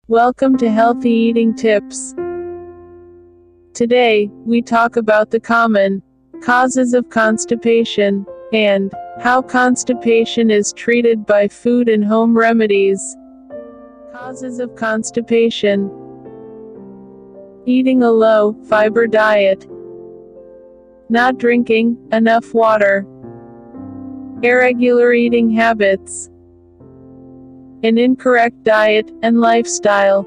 Welcome to Healthy Eating Tips. Today, we talk about the common causes of constipation and how constipation is treated by food and home remedies. Causes of constipation: eating a low-fiber diet, not drinking enough water, irregular eating habits, an incorrect diet and lifestyle,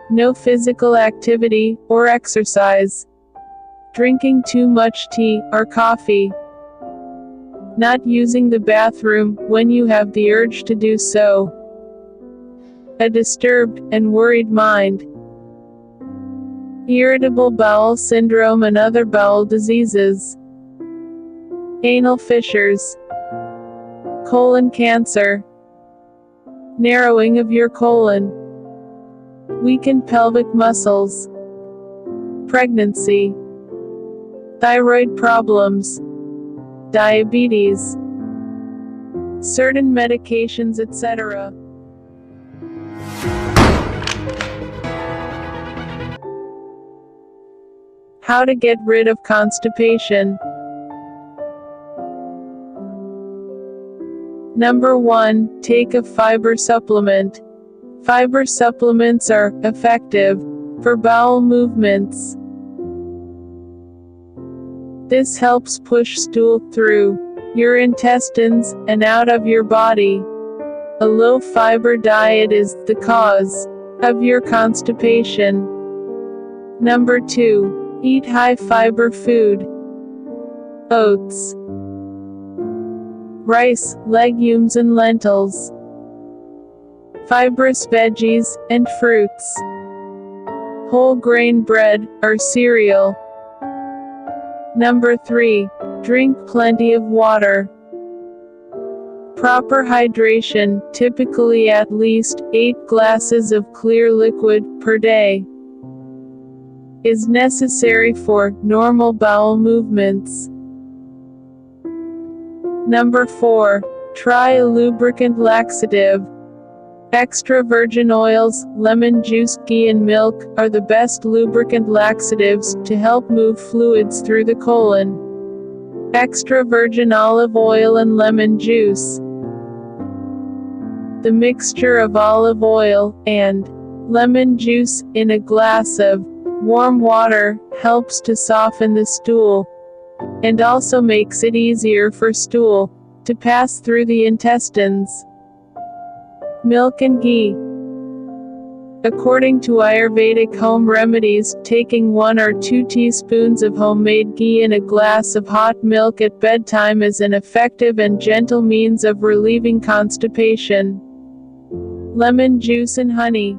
no physical activity or exercise, drinking too much tea or coffee, not using the bathroom when you have the urge to do so, a disturbed and worried mind, irritable bowel syndrome and other bowel diseases, anal fissures, colon cancer, narrowing of your colon, weakened pelvic muscles, pregnancy, thyroid problems, diabetes, certain medications, etc. How to get rid of constipation. Number 1. Take a fiber supplement. Fiber supplements are effective for bowel movements. This helps push stool through your intestines and out of your body. A low-fiber diet is the cause of your constipation. Number 2. Eat high-fiber food. Oats, rice, legumes and lentils, fibrous veggies and fruits, whole grain bread or cereal. Number 3. Drink plenty of water. Proper hydration, typically at least 8 glasses of clear liquid per day, is necessary for normal bowel movements. Number 4. Try a lubricant laxative. Extra virgin oils, lemon juice, ghee and milk are the best lubricant laxatives to help move fluids through the colon. Extra virgin olive oil and lemon juice. The mixture of olive oil and lemon juice in a glass of warm water helps to soften the stool, and also makes it easier for stool to pass through the intestines. Milk and ghee. According to Ayurvedic home remedies, taking 1 or 2 teaspoons of homemade ghee in a glass of hot milk at bedtime is an effective and gentle means of relieving constipation. Lemon juice and honey.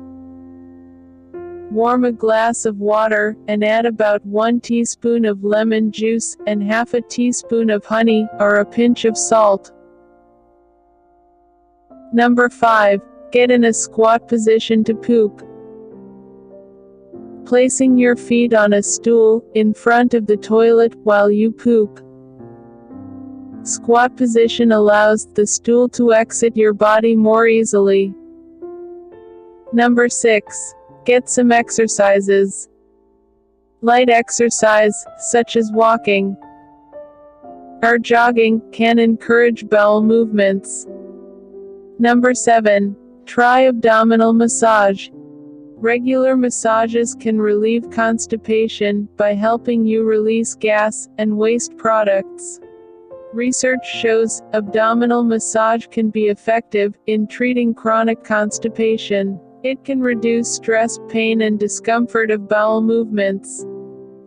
Warm a glass of water, and add about 1 teaspoon of lemon juice, and half a teaspoon of honey, or a pinch of salt. Number 5. Get in a squat position to poop. Placing your feet on a stool, in front of the toilet, while you poop. Squat position allows the stool to exit your body more easily. Number 6. Get some exercises. Light exercise, such as walking or jogging, can encourage bowel movements. Number 7. Try abdominal massage. Regular massages can relieve constipation by helping you release gas and waste products. Research shows abdominal massage can be effective in treating chronic constipation. It can reduce stress, pain and discomfort of bowel movements.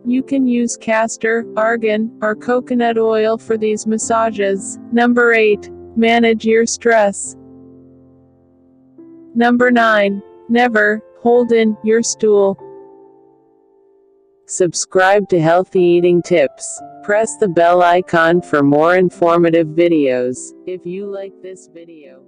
You can use castor, argan, or coconut oil for these massages. Number 8. Manage your stress. Number 9. Never hold in your stool. Subscribe to Healthy Eating Tips. Press the bell icon for more informative videos. If you like this video,